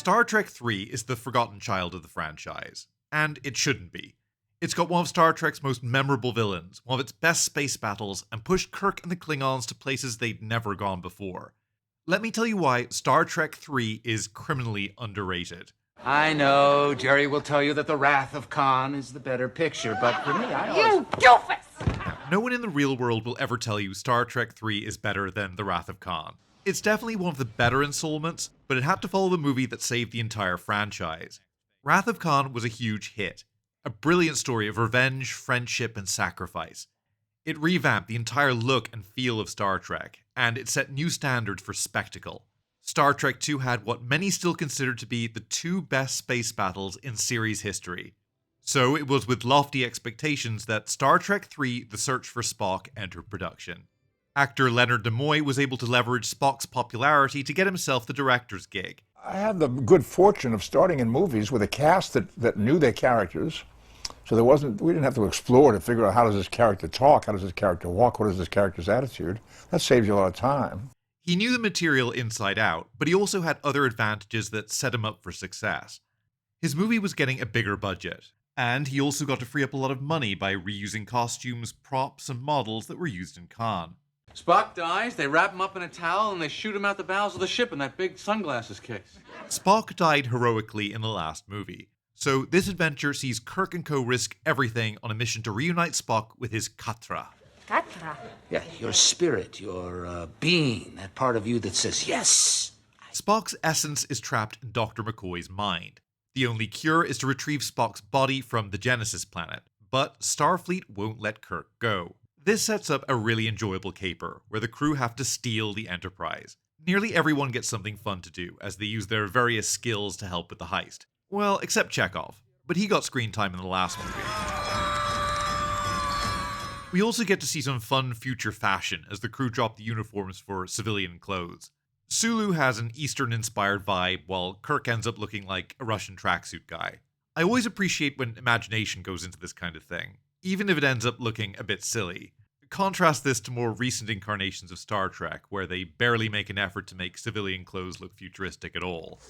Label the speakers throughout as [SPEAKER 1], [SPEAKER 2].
[SPEAKER 1] Star Trek 3 is the forgotten child of the franchise, and it shouldn't be. It's got one of Star Trek's most memorable villains, one of its best space battles, and pushed Kirk and the Klingons to places they'd never gone before. Let me tell you why Star Trek 3 is criminally underrated.
[SPEAKER 2] I know, Jerry will tell you that The Wrath of Khan is the better picture, but for me,
[SPEAKER 3] You doofus!
[SPEAKER 1] Now, no one in the real world will ever tell you Star Trek 3 is better than The Wrath of Khan. It's definitely one of the better installments, but it had to follow the movie that saved the entire franchise. Wrath of Khan was a huge hit. A brilliant story of revenge, friendship, and sacrifice. It revamped the entire look and feel of Star Trek, and it set new standards for spectacle. Star Trek II had what many still consider to be the two best space battles in series history. So it was with lofty expectations that Star Trek III: The Search for Spock entered production. Actor Leonard Nimoy was able to leverage Spock's popularity to get himself the director's gig.
[SPEAKER 4] I had the good fortune of starting in movies with a cast that knew their characters. So we didn't have to explore to figure out how does this character talk, how does this character walk, what is this character's attitude. That saves you a lot of time.
[SPEAKER 1] He knew the material inside out, but he also had other advantages that set him up for success. His movie was getting a bigger budget, and he also got to free up a lot of money by reusing costumes, props, and models that were used in Khan.
[SPEAKER 2] Spock dies, they wrap him up in a towel, and they shoot him out the bowels of the ship in that big sunglasses case.
[SPEAKER 1] Spock died heroically in the last movie, so this adventure sees Kirk and co risk everything on a mission to reunite Spock with his Katra.
[SPEAKER 3] Katra?
[SPEAKER 2] Yeah, your spirit, your being, that part of you that says yes.
[SPEAKER 1] Spock's essence is trapped in Dr. McCoy's mind. The only cure is to retrieve Spock's body from the Genesis planet, but Starfleet won't let Kirk go. This sets up a really enjoyable caper, where the crew have to steal the Enterprise. Nearly everyone gets something fun to do, as they use their various skills to help with the heist. Well, except Chekhov, but he got screen time in the last movie. We also get to see some fun future fashion as the crew drop the uniforms for civilian clothes. Sulu has an Eastern-inspired vibe, while Kirk ends up looking like a Russian tracksuit guy. I always appreciate when imagination goes into this kind of thing, even if it ends up looking a bit silly. Contrast this to more recent incarnations of Star Trek, where they barely make an effort to make civilian clothes look futuristic at all.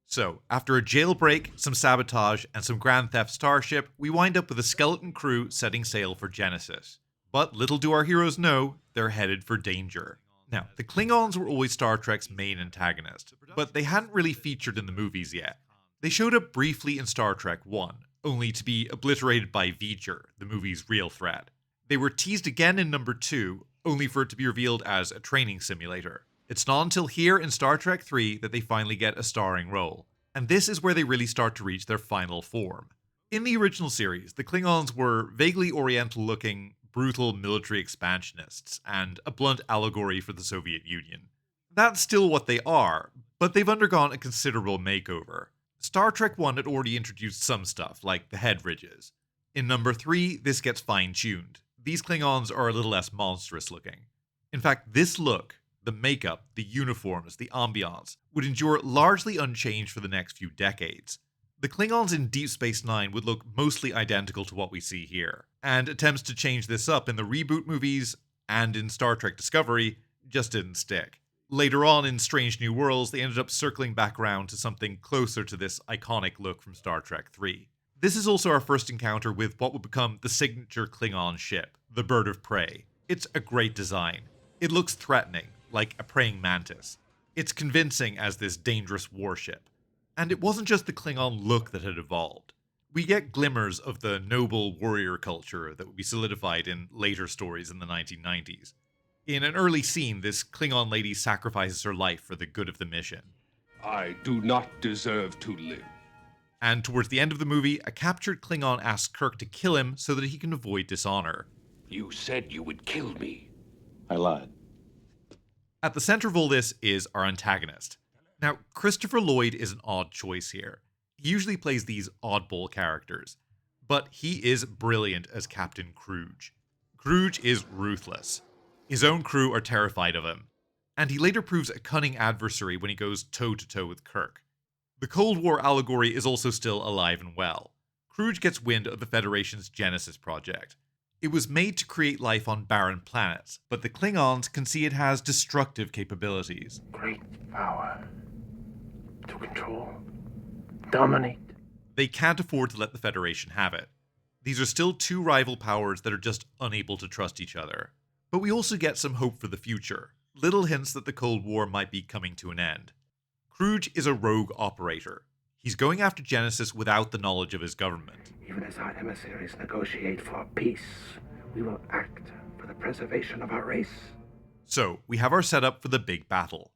[SPEAKER 1] So, after a jailbreak, some sabotage, and some Grand Theft Starship, we wind up with a skeleton crew setting sail for Genesis. But little do our heroes know, they're headed for danger. Now, the Klingons were always Star Trek's main antagonist, but they hadn't really featured in the movies yet. They showed up briefly in Star Trek I, only to be obliterated by V'ger, the movie's real threat. They were teased again in number 2, only for it to be revealed as a training simulator. It's not until here in Star Trek 3 that they finally get a starring role, and this is where they really start to reach their final form. In the original series, the Klingons were vaguely oriental-looking, brutal military expansionists, and a blunt allegory for the Soviet Union. That's still what they are, but they've undergone a considerable makeover. Star Trek 1 had already introduced some stuff, like the head ridges. In number 3, this gets fine-tuned. These Klingons are a little less monstrous looking. In fact, this look, the makeup, the uniforms, the ambiance, would endure largely unchanged for the next few decades. The Klingons in Deep Space Nine would look mostly identical to what we see here, and attempts to change this up in the reboot movies and in Star Trek Discovery just didn't stick. Later on in Strange New Worlds, they ended up circling back around to something closer to this iconic look from Star Trek 3. This is also our first encounter with what would become the signature Klingon ship, the Bird of Prey. It's a great design. It looks threatening, like a praying mantis. It's convincing as this dangerous warship. And it wasn't just the Klingon look that had evolved. We get glimmers of the noble warrior culture that would be solidified in later stories in the 1990s. In an early scene, this Klingon lady sacrifices her life for the good of the mission.
[SPEAKER 5] I do not deserve to live.
[SPEAKER 1] And towards the end of the movie, a captured Klingon asks Kirk to kill him so that he can avoid dishonor.
[SPEAKER 5] You said you would kill me.
[SPEAKER 6] I lied.
[SPEAKER 1] At the center of all this is our antagonist. Now, Christopher Lloyd is an odd choice here. He usually plays these oddball characters, but he is brilliant as Captain Kruge. Kruge is ruthless. His own crew are terrified of him, and he later proves a cunning adversary when he goes toe-to-toe with Kirk. The Cold War allegory is also still alive and well. Kruge gets wind of the Federation's Genesis project. It was made to create life on barren planets, but the Klingons can see it has destructive capabilities.
[SPEAKER 7] Great power
[SPEAKER 6] To control, dominate.
[SPEAKER 1] They can't afford to let the Federation have it. These are still two rival powers that are just unable to trust each other. But we also get some hope for the future, little hints that the Cold War might be coming to an end. Kruge is a rogue operator. He's going after Genesis without the knowledge of his government.
[SPEAKER 6] Even as our emissaries negotiate for peace, we will act for the preservation of our race.
[SPEAKER 1] So, we have our setup for the big battle.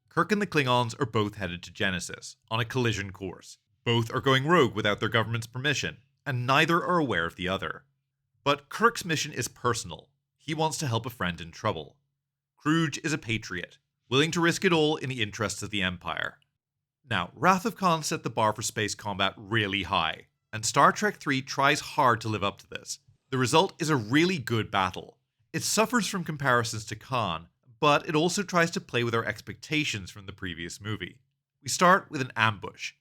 [SPEAKER 1] Kirk and the Klingons are both headed to Genesis, on a collision course. Both are going rogue without their government's permission, and neither are aware of the other. But Kirk's mission is personal. He wants to help a friend in trouble. Kruge is a patriot, willing to risk it all in the interests of the Empire. Now, Wrath of Khan set the bar for space combat really high, and Star Trek III tries hard to live up to this. The result is a really good battle. It suffers from comparisons to Khan, but it also tries to play with our expectations from the previous movie. We start with an ambush.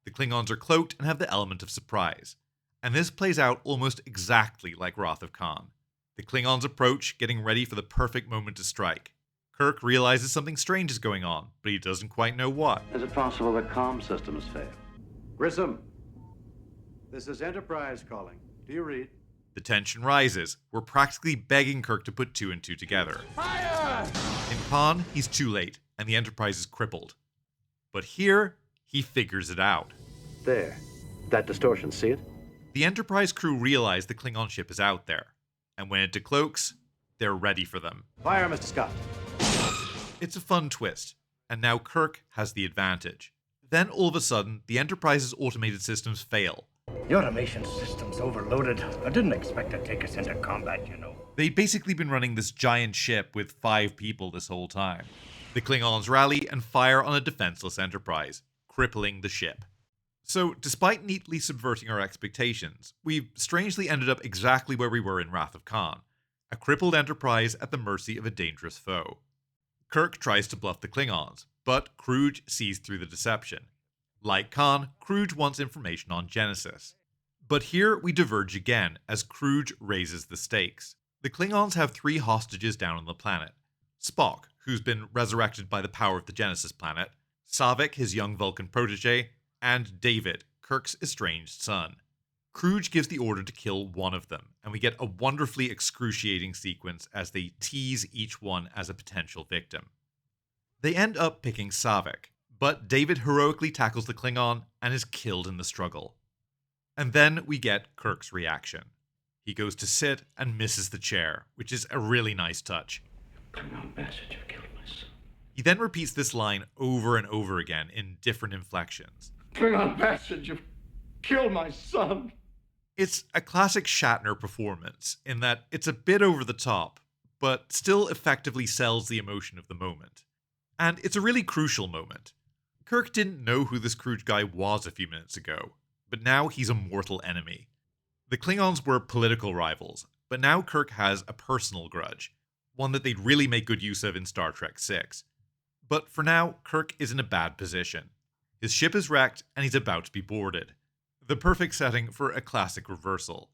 [SPEAKER 1] The Klingons are cloaked and have the element of surprise, and this plays out almost exactly like Wrath of Khan. The Klingons approach, getting ready for the perfect moment to strike. Kirk realizes something strange is going on, but he doesn't quite know what.
[SPEAKER 7] Is it possible that comm systems failed? Grissom, this is Enterprise calling. Do you read?
[SPEAKER 1] The tension rises. We're practically begging Kirk to put two and two together.
[SPEAKER 2] Fire!
[SPEAKER 1] In Khan, he's too late, and the Enterprise is crippled. But here, he figures it out.
[SPEAKER 7] There. That distortion, see it?
[SPEAKER 1] The Enterprise crew realize the Klingon ship is out there, and when it decloaks, they're ready for them.
[SPEAKER 7] Fire, Mr. Scott.
[SPEAKER 1] It's a fun twist, and now Kirk has the advantage. Then all of a sudden, the Enterprise's automated systems fail.
[SPEAKER 6] The automation system's overloaded. I didn't expect to take us into combat, you know.
[SPEAKER 1] They'd basically been running this giant ship with 5 people this whole time. The Klingons rally and fire on a defenseless Enterprise, crippling the ship. So, despite neatly subverting our expectations, we've strangely ended up exactly where we were in Wrath of Khan, a crippled Enterprise at the mercy of a dangerous foe. Kirk tries to bluff the Klingons, but Kruge sees through the deception. Like Khan, Kruge wants information on Genesis. But here we diverge again as Kruge raises the stakes. The Klingons have 3 hostages down on the planet. Spock, who's been resurrected by the power of the Genesis planet, Saavik, his young Vulcan protege, and David, Kirk's estranged son. Kruge gives the order to kill one of them, and we get a wonderfully excruciating sequence as they tease each one as a potential victim. They end up picking Saavik, but David heroically tackles the Klingon and is killed in the struggle. And then we get Kirk's reaction. He goes to sit and misses the chair, which is a really nice touch.
[SPEAKER 6] Klingon bastard, you killed my son.
[SPEAKER 1] He then repeats this line over and over again in different inflections.
[SPEAKER 6] Klingon bastard, you've killed my son.
[SPEAKER 1] It's a classic Shatner performance in that it's a bit over the top, but still effectively sells the emotion of the moment. And it's a really crucial moment. Kirk didn't know who this Kruge guy was a few minutes ago, but now he's a mortal enemy. The Klingons were political rivals, but now Kirk has a personal grudge, one that they'd really make good use of in Star Trek VI. But for now, Kirk is in a bad position. His ship is wrecked, and he's about to be boarded. The perfect setting for a classic reversal.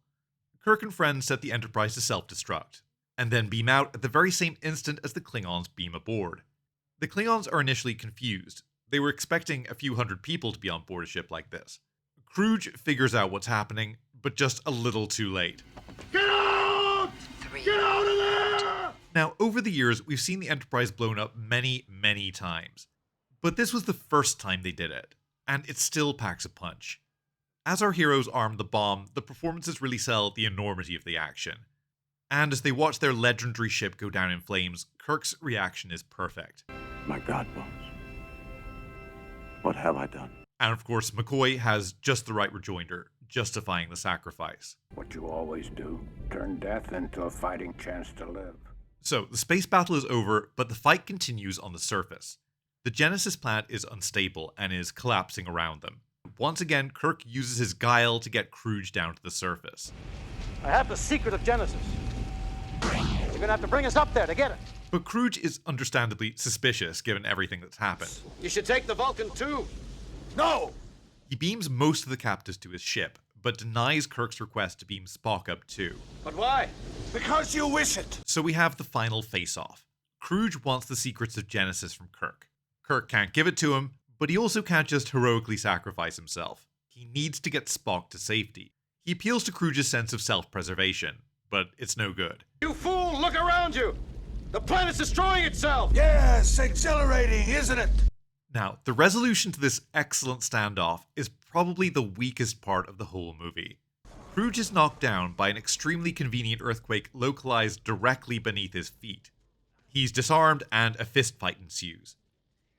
[SPEAKER 1] Kirk and friends set the Enterprise to self-destruct, and then beam out at the very same instant as the Klingons beam aboard. The Klingons are initially confused. They were expecting a few hundred people to be on board a ship like this. Kruge figures out what's happening, but just a little too late.
[SPEAKER 6] Get out! Get out of there!
[SPEAKER 1] Now, over the years, we've seen the Enterprise blown up many, many times. But this was the first time they did it, and it still packs a punch. As our heroes arm the bomb, the performances really sell the enormity of the action. And as they watch their legendary ship go down in flames, Kirk's reaction is perfect.
[SPEAKER 7] My God, Bones. What have I done?
[SPEAKER 1] And of course, McCoy has just the right rejoinder, justifying the sacrifice.
[SPEAKER 8] What you always do, turn death into a fighting chance to live.
[SPEAKER 1] So, the space battle is over, but the fight continues on the surface. The Genesis planet is unstable and is collapsing around them. Once again, Kirk uses his guile to get Kruge down to the surface.
[SPEAKER 9] I have the secret of Genesis. You're gonna have to bring us up there to get it.
[SPEAKER 1] But Kruge is understandably suspicious given everything that's happened.
[SPEAKER 9] You should take the Vulcan too. No!
[SPEAKER 1] He beams most of the captives to his ship, but denies Kirk's request to beam Spock up too.
[SPEAKER 9] But why?
[SPEAKER 8] Because you wish it!
[SPEAKER 1] So we have the final face-off. Kruge wants the secrets of Genesis from Kirk. Kirk can't give it to him, But he also can't just heroically sacrifice himself. He needs to get Spock to safety. He appeals to Kruge's sense of self-preservation, but it's no good.
[SPEAKER 9] You fool, look around you! The planet's destroying itself!
[SPEAKER 10] Yes, exhilarating, isn't it?
[SPEAKER 1] Now, the resolution to this excellent standoff is probably the weakest part of the whole movie. Kruge is knocked down by an extremely convenient earthquake localized directly beneath his feet. He's disarmed and a fistfight ensues.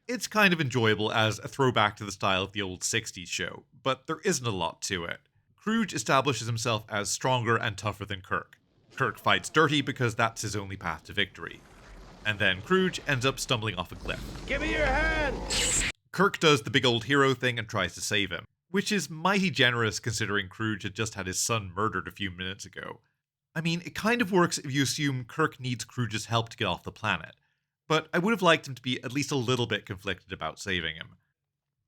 [SPEAKER 1] It's kind of enjoyable as a throwback to the style of the old 60s show, but there isn't a lot to it. Kruge establishes himself as stronger and tougher than Kirk. Kirk fights dirty because that's his only path to victory. And then Kruge ends up stumbling off a cliff.
[SPEAKER 9] Give me your hand!
[SPEAKER 1] Kirk does the big old hero thing and tries to save him, which is mighty generous considering Kruge had just had his son murdered a few minutes ago. I mean, it kind of works if you assume Kirk needs Kruge's help to get off the planet, but I would have liked him to be at least a little bit conflicted about saving him.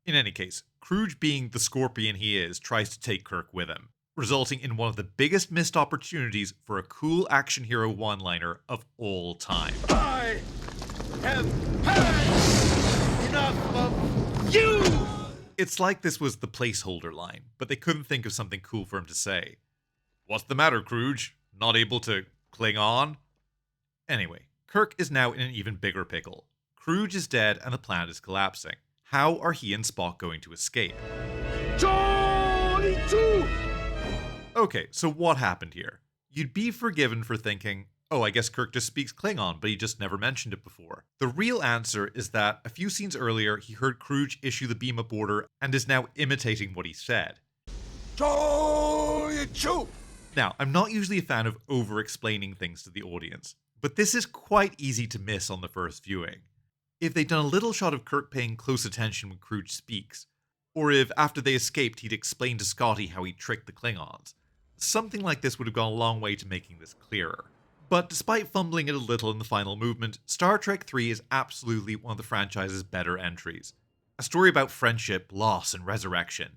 [SPEAKER 1] In any case, Kruge, being the scorpion he is, tries to take Kirk with him, resulting in one of the biggest missed opportunities for a cool action hero one-liner of all time.
[SPEAKER 9] I have had enough of you!
[SPEAKER 1] It's like this was the placeholder line, but they couldn't think of something cool for him to say. What's the matter, Kruge? Not able to cling on? Anyway, Kirk is now in an even bigger pickle. Kruge is dead and the planet is collapsing. How are he and Spock going to escape?
[SPEAKER 9] Johnny 2!
[SPEAKER 1] Okay, so what happened here? You'd be forgiven for thinking, oh, I guess Kirk just speaks Klingon, but he just never mentioned it before. The real answer is that a few scenes earlier, he heard Kruge issue the beam-up order and is now imitating what he said.
[SPEAKER 10] Johnny 2!
[SPEAKER 1] Now, I'm not usually a fan of over-explaining things to the audience, but this is quite easy to miss on the first viewing. If they'd done a little shot of Kirk paying close attention when Kruge speaks, or if after they escaped he'd explained to Scotty how he tricked the Klingons, something like this would have gone a long way to making this clearer. But despite fumbling it a little in the final movement, Star Trek III is absolutely one of the franchise's better entries. A story about friendship, loss, and resurrection.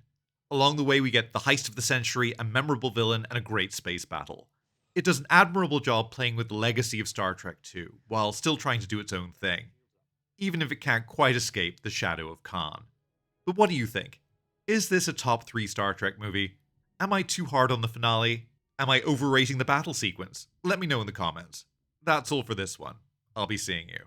[SPEAKER 1] Along the way we get the heist of the century, a memorable villain, and a great space battle. It does an admirable job playing with the legacy of Star Trek II, while still trying to do its own thing, even if it can't quite escape the shadow of Khan. But what do you think? Is this a top 3 Star Trek movie? Am I too hard on the finale? Am I overrating the battle sequence? Let me know in the comments. That's all for this one. I'll be seeing you.